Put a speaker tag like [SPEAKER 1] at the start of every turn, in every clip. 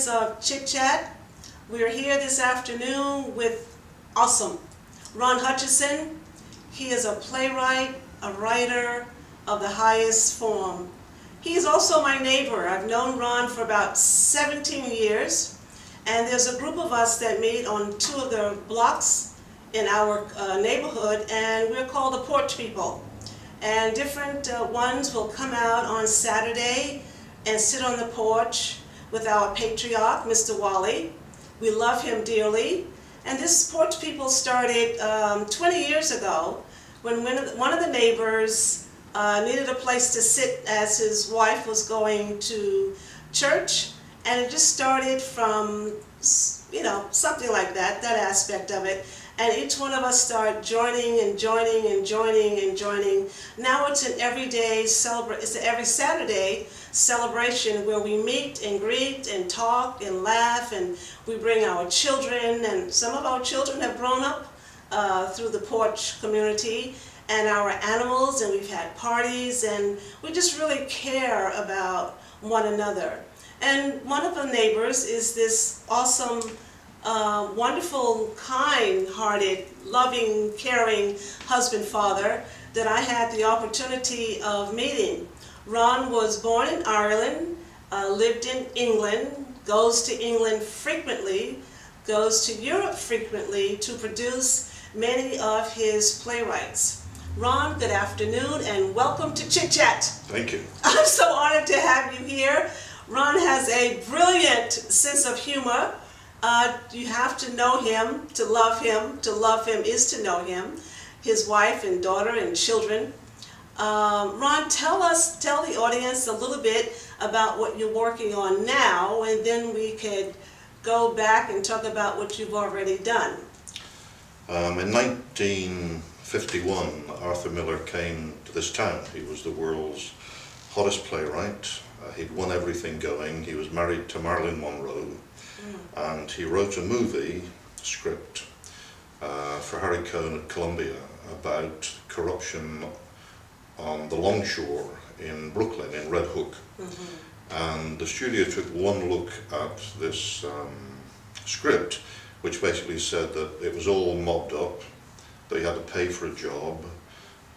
[SPEAKER 1] audience of Chit Chat. We're here this afternoon with awesome Ron Hutchinson. He is a playwright, a writer of the highest form. He is also my neighbor. I've known Ron for about 17 years, and there's a group of us that meet on 2 of the blocks in our neighborhood, and we're called the Porch People. And different ones will come out on Saturday and sit on the porch with our patriarch, Mr. Wally. We love him dearly. And this Porch People started 20 years ago when one of the neighbors needed a place to sit as his wife was going to church. And it just started from, something like that aspect of it. And each one of us started joining and joining and joining and joining. Now it's an everyday it's an every Saturday celebration where we meet and greet and talk and laugh, and we bring our children, and some of our children have grown up through the porch community, and our animals, and we've had parties, and we just really care about one another. And one of the neighbors is this awesome wonderful, kind-hearted, loving, caring husband-father that I had the opportunity of meeting. Ron was born in Ireland, lived in England, goes to England frequently, goes to Europe frequently to produce many of his playwrights. Ron, good afternoon and welcome to Chit Chat.
[SPEAKER 2] Thank you.
[SPEAKER 1] I'm so honored to have you here. Ron has a brilliant sense of humor. You have to know him to love him. To love him is to know him, his wife and daughter and children. Ron, tell the audience a little bit about what you're working on now, and then we could go back and talk about what you've already done.
[SPEAKER 2] In 1951, Arthur Miller came to this town. He was the world's hottest playwright. He'd won everything going. He was married to Marilyn Monroe. And he wrote a movie script for Harry Cohn at Columbia about corruption on the longshore in Brooklyn, in Red Hook. And the studio took one look at this script, which basically said that it was all mobbed up, that you had to pay for a job,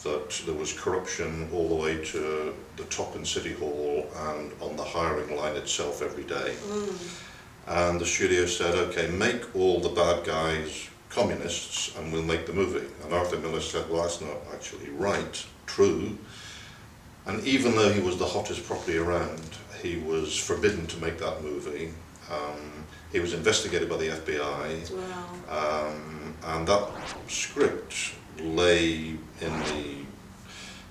[SPEAKER 2] that there was corruption all the way to the top in City Hall and on the hiring line itself every day. And the studio said, okay, make all the bad guys communists and we'll make the movie. And Arthur Miller said, well, that's not actually right, true. And even though he was the hottest property around, he was forbidden to make that movie. He was investigated by the FBI.
[SPEAKER 1] Wow.
[SPEAKER 2] And that script lay in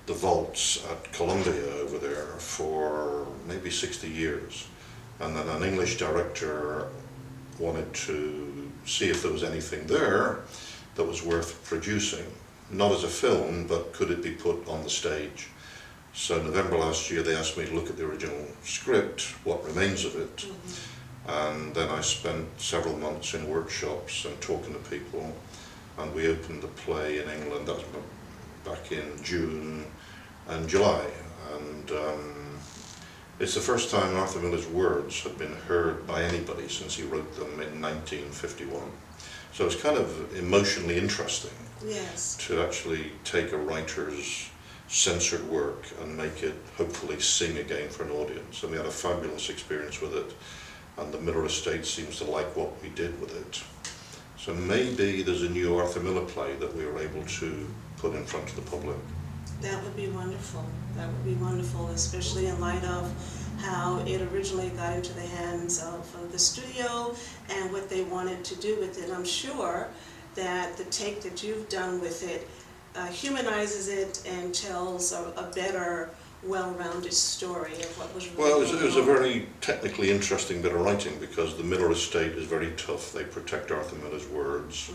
[SPEAKER 2] the vaults at Columbia over there for maybe 60 years. And then an English director wanted to see if there was anything there that was worth producing. Not as a film, but could it be put on the stage? So in November last year they asked me to look at the original script, what remains of it. And then I spent several months in workshops and talking to people. And we opened the play in England, that was back in June and July. And it's the first time Arthur Miller's words had been heard by anybody since he wrote them in 1951. So it's kind of emotionally interesting.
[SPEAKER 1] Yes.
[SPEAKER 2] To actually take a writer's censored work and make it hopefully sing again for an audience. And we had a fabulous experience with it, and the Miller estate seems to like what we did with it. So maybe there's a new Arthur Miller play that we were able to put in front of the public.
[SPEAKER 1] That would be wonderful. That would be wonderful, especially in light of how it originally got into the hands of the studio and what they wanted to do with it. I'm sure that the take that you've done with it humanizes it and tells a better, well-rounded story of what was really
[SPEAKER 2] Well, it was a very technically interesting bit of writing because the Miller estate is very tough. They protect Arthur Miller's words.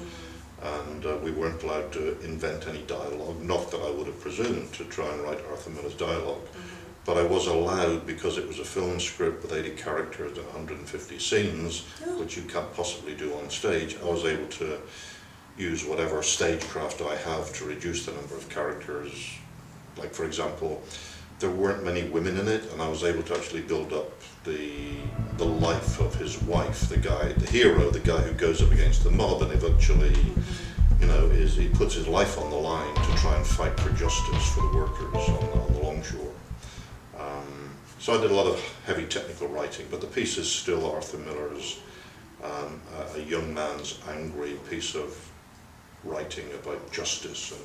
[SPEAKER 2] And we weren't allowed to invent any dialogue, not that I would have presumed to try and write Arthur Miller's dialogue, but I was allowed, because it was a film script with 80 characters and 150 scenes, which you can't possibly do on stage. I was able to use whatever stagecraft I have to reduce the number of characters. Like, for example, there weren't many women in it, and I was able to actually build up the life of his wife, the hero, the guy who goes up against the mob and eventually, he puts his life on the line to try and fight for justice for the workers on the longshore. So I did a lot of heavy technical writing, but the piece is still Arthur Miller's a young man's angry piece of writing about justice and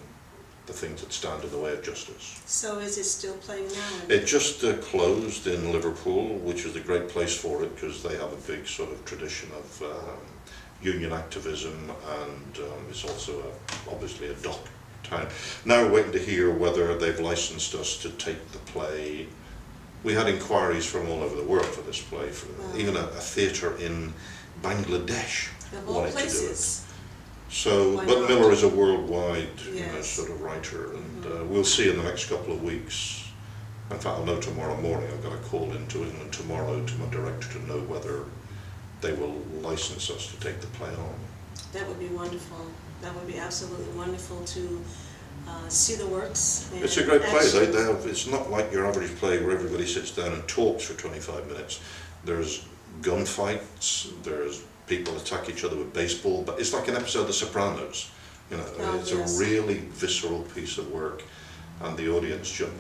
[SPEAKER 2] the things that stand in the way of justice.
[SPEAKER 1] So is it still playing now?
[SPEAKER 2] It just closed in Liverpool, which is a great place for it because they have a big sort of tradition of union activism, and it's also obviously a dock town. Now we're waiting to hear whether they've licensed us to take the play. We had inquiries from all over the world for this play, even a theatre in Bangladesh
[SPEAKER 1] Of all
[SPEAKER 2] wanted
[SPEAKER 1] places.
[SPEAKER 2] to do it. So,
[SPEAKER 1] Why
[SPEAKER 2] but
[SPEAKER 1] not?
[SPEAKER 2] Miller is a worldwide
[SPEAKER 1] Yes.
[SPEAKER 2] sort of writer, and we'll see in the next couple of weeks. In fact, I'll know tomorrow morning. I've got a call into England tomorrow to my director to know whether they will license us to take the play on.
[SPEAKER 1] That would be wonderful. That would be absolutely wonderful to see the works. And
[SPEAKER 2] It's a great play.
[SPEAKER 1] action.
[SPEAKER 2] They have. It's not like your average play where everybody sits down and talks for 25 minutes. There's gunfights. There's people attack each other with baseball. But it's like an episode of The Sopranos.
[SPEAKER 1] Oh,
[SPEAKER 2] It's
[SPEAKER 1] yes.
[SPEAKER 2] a really visceral piece of work, and the audience jump.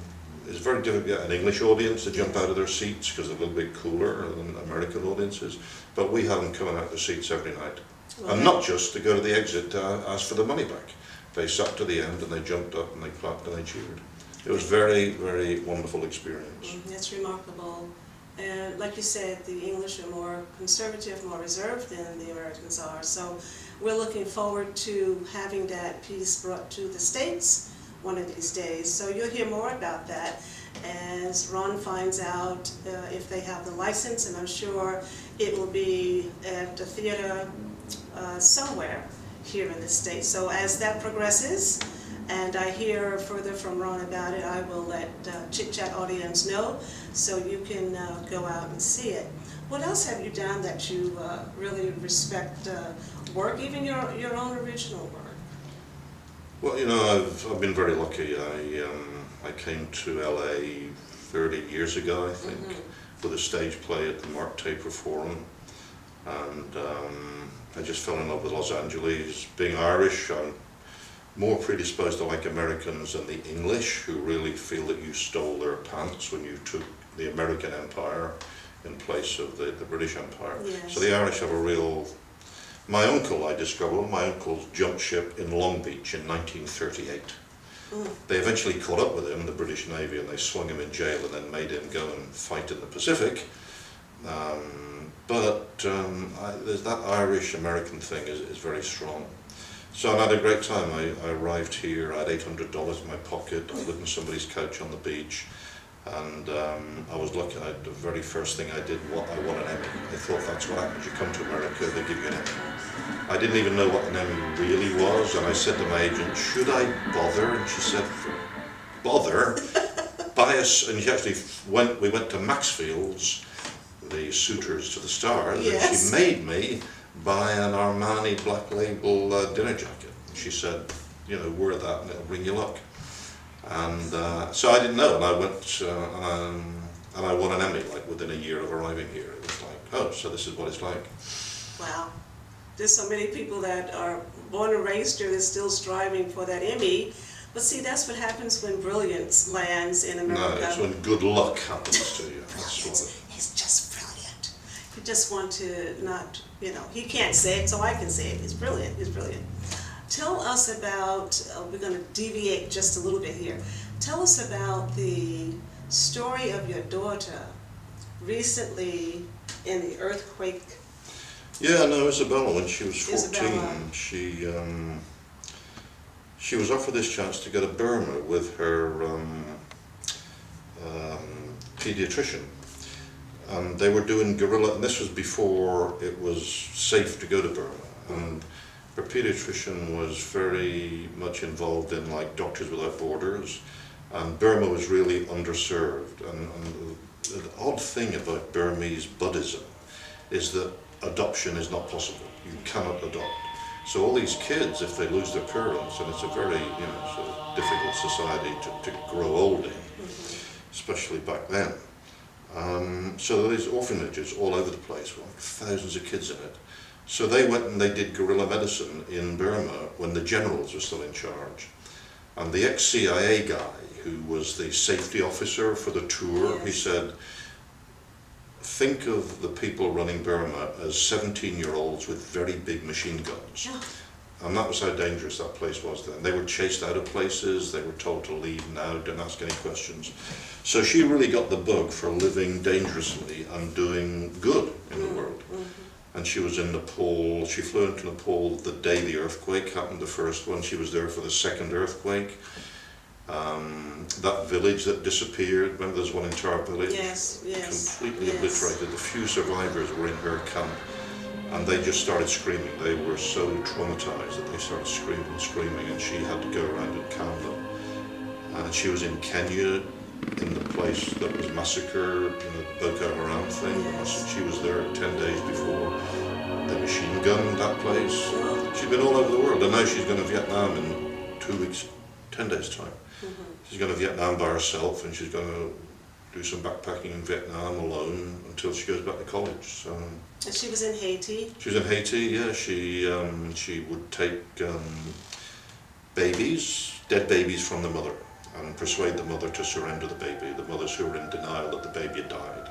[SPEAKER 2] It's very difficult to get an English audience to jump out of their seats because they're a little bit cooler than American audiences. But we have them coming out of their seats every night, and not just to go to the exit to ask for the money back. They sat to the end and they jumped up and they clapped and they cheered. It was very, very wonderful experience.
[SPEAKER 1] That's remarkable. And like you said, the English are more conservative, more reserved than the Americans are. So we're looking forward to having that piece brought to the States one of these days. So you'll hear more about that as Ron finds out if they have the license, and I'm sure it will be at the theater somewhere here in the States. So as that progresses, and I hear further from Ron about it, I will let Chit Chat audience know, so you can go out and see it. What else have you done that you really respect work, even your own original work?
[SPEAKER 2] Well, I've been very lucky. I came to LA 30 years ago, I think, with a stage play at the Mark Taper Forum, and I just fell in love with Los Angeles. Being Irish, I'm more predisposed to like Americans than the English, who really feel that you stole their pants when you took the American Empire in place of the British Empire.
[SPEAKER 1] Yes.
[SPEAKER 2] So the Irish have a real... My uncle jumped ship in Long Beach in 1938. They eventually caught up with him, the British Navy, and they swung him in jail and then made him go and fight in the Pacific. There's that Irish-American thing is very strong. So I had a great time. I arrived here, I had $800 in my pocket, I lived on somebody's couch on the beach, and I was lucky. The very first thing I did, I won an Emmy. I thought that's what happens. You come to America, they give you an Emmy. I didn't even know what an Emmy really was, and I said to my agent, should I bother? And she said, bother? Buy us, and we went to Maxfield's, the suitors to the stars,
[SPEAKER 1] Yes.
[SPEAKER 2] and she made me buy an Armani Black Label dinner jacket. And she said, wear that and it'll bring you luck. And so I didn't know, and I went and I won an Emmy like within a year of arriving here. It was like, oh, so this is what it's like.
[SPEAKER 1] Wow. There's so many people that are born and raised here that's still striving for that Emmy. But see, that's what happens when brilliance lands in America.
[SPEAKER 2] No, it's when good luck happens to you. That's what.
[SPEAKER 1] He's just brilliant. You just want to not, he can't say it, so I can say it. He's brilliant. He's brilliant. Tell us about, we're going to deviate just a little bit here. Tell us about the story of your daughter recently in the earthquake.
[SPEAKER 2] Yeah, no, Isabella, when she was 14,
[SPEAKER 1] Isabella.
[SPEAKER 2] she was offered this chance to go to Burma with her pediatrician. And they were doing guerrilla, and this was before it was safe to go to Burma. And her pediatrician was very much involved in Doctors Without Borders, and Burma was really underserved. And the odd thing about Burmese Buddhism is that adoption is not possible. You cannot adopt. So all these kids, if they lose their parents, and it's a very sort of difficult society to grow old in, especially back then. So there's orphanages all over the place, with thousands of kids in it. So they went and they did guerrilla medicine in Burma when the generals were still in charge. And the ex-CIA guy, who was the safety officer for the tour,
[SPEAKER 1] Yes.
[SPEAKER 2] he said, think of the people running Burma as 17-year-olds with very big machine guns.
[SPEAKER 1] Yeah.
[SPEAKER 2] And that was how dangerous that place was then. They were chased out of places, they were told to leave now, don't ask any questions. So she really got the bug for living dangerously and doing good in the world. And she was in Nepal, she flew into Nepal the day the earthquake happened, the first one. She was there for the second earthquake. That village that disappeared, remember there's one entire village?
[SPEAKER 1] Yes, yes.
[SPEAKER 2] Completely
[SPEAKER 1] yes.
[SPEAKER 2] obliterated. The few survivors were in her camp and they just started screaming. They were so traumatized that they started screaming, and she had to go around and calm them. And she was in Kenya, in the place that was massacred, the Boko Haram thing.
[SPEAKER 1] Yes.
[SPEAKER 2] She was there 10 days before they machine gunned that place. She's been all over the world, and now she's going to Vietnam in 2 weeks, 10 days time. She's going to Vietnam by herself, and she's going to do some backpacking in Vietnam alone until she goes back to college. So
[SPEAKER 1] And she was in Haiti.
[SPEAKER 2] she was in Haiti. Yeah, she would take babies, dead babies from the mother, and persuade the mother to surrender the baby. The mothers who were in denial that the baby had died.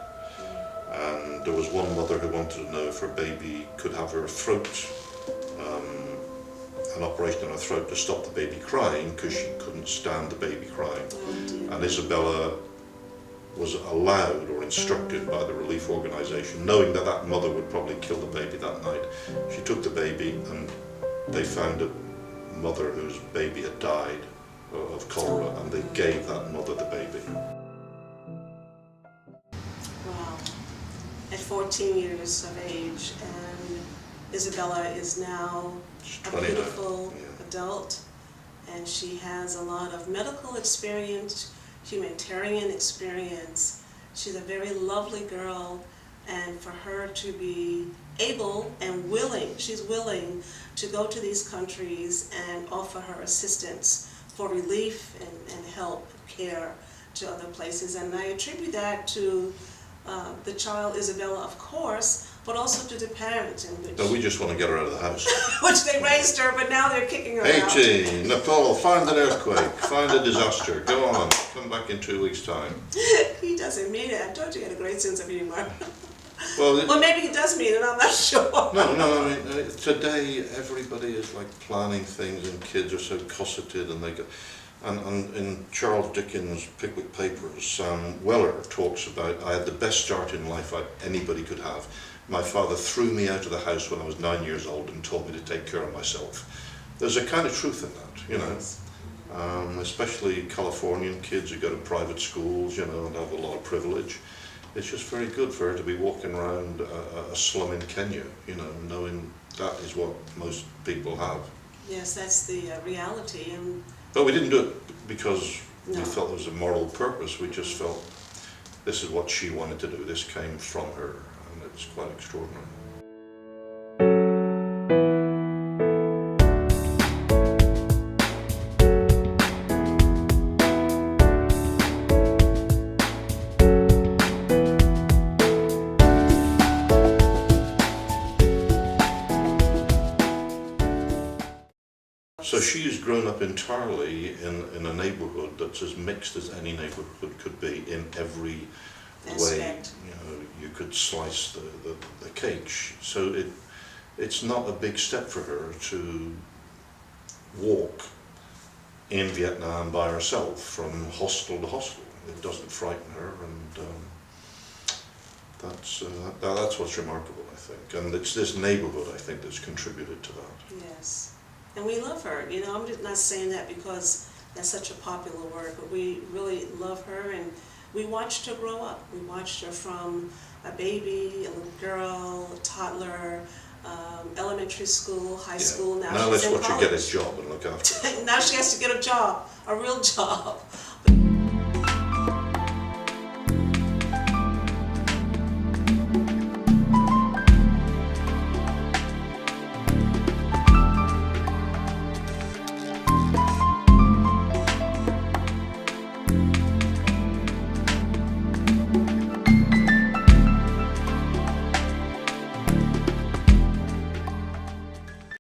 [SPEAKER 2] And there was one mother who wanted to know if her baby could have her throat, an operation on her throat to stop the baby crying, because she couldn't stand the baby crying. And Isabella was allowed or instructed by the relief organisation, knowing that that mother would probably kill the baby that night. She took the baby, and they found a mother whose baby had died of cholera, and they gave that mother the baby.
[SPEAKER 1] Wow. At 14 years of age, and Isabella is now
[SPEAKER 2] She's
[SPEAKER 1] a
[SPEAKER 2] 20 now.
[SPEAKER 1] beautiful
[SPEAKER 2] Yeah.
[SPEAKER 1] adult, and she has a lot of medical experience, humanitarian experience. She's a very lovely girl, and for her to be able and willing, she's willing to go to these countries and offer her assistance for relief and help, care to other places. And I attribute that to the child Isabella, of course, but also to the parents, in which,
[SPEAKER 2] No, we just want to get her out of the house.
[SPEAKER 1] which they raised her, but now they're kicking her out.
[SPEAKER 2] Haiti, Nepal, find an earthquake, find a disaster, go on, come back in 2 weeks' time.
[SPEAKER 1] He doesn't mean it. I told you he had a great sense of humor.
[SPEAKER 2] Well,
[SPEAKER 1] Well, maybe he does mean it, I'm not sure.
[SPEAKER 2] no, I mean, today everybody is like planning things, and kids are so cosseted, and they go. And in Charles Dickens' Pickwick Papers, Sam Weller talks about, I had the best start in life anybody could have. My father threw me out of the house when I was 9 years old and told me to take care of myself. There's a kind of truth in that, you know.
[SPEAKER 1] Yes.
[SPEAKER 2] Especially Californian kids who go to private schools, you know, and have a lot of privilege. It's just very good for her to be walking around a slum in Kenya, you know, knowing that is what most people have.
[SPEAKER 1] Yes, that's the reality. And
[SPEAKER 2] But we didn't do it because we
[SPEAKER 1] No.
[SPEAKER 2] felt there was a moral purpose. We just felt this is what she wanted to do. This came from her, and it's quite extraordinary. So she's grown up entirely in a neighbourhood that's as mixed as any neighbourhood could be in every way.
[SPEAKER 1] Aspect.
[SPEAKER 2] You know, you could slice the cake. So it's not a big step for her to walk in Vietnam by herself from hostel to hostel. It doesn't frighten her, and that's what's remarkable, I think. And it's this neighbourhood, I think, that's contributed to that.
[SPEAKER 1] yes. And we love her. You know, I'm just not saying that because that's such a popular word, but we really love her, and we watched her grow up. We watched her from a baby, a little girl, a toddler, elementary school, high school. Now
[SPEAKER 2] Now
[SPEAKER 1] she's
[SPEAKER 2] let's
[SPEAKER 1] in
[SPEAKER 2] watch her
[SPEAKER 1] college.
[SPEAKER 2] get a job and look after her.
[SPEAKER 1] Now she has to get a job, a real job.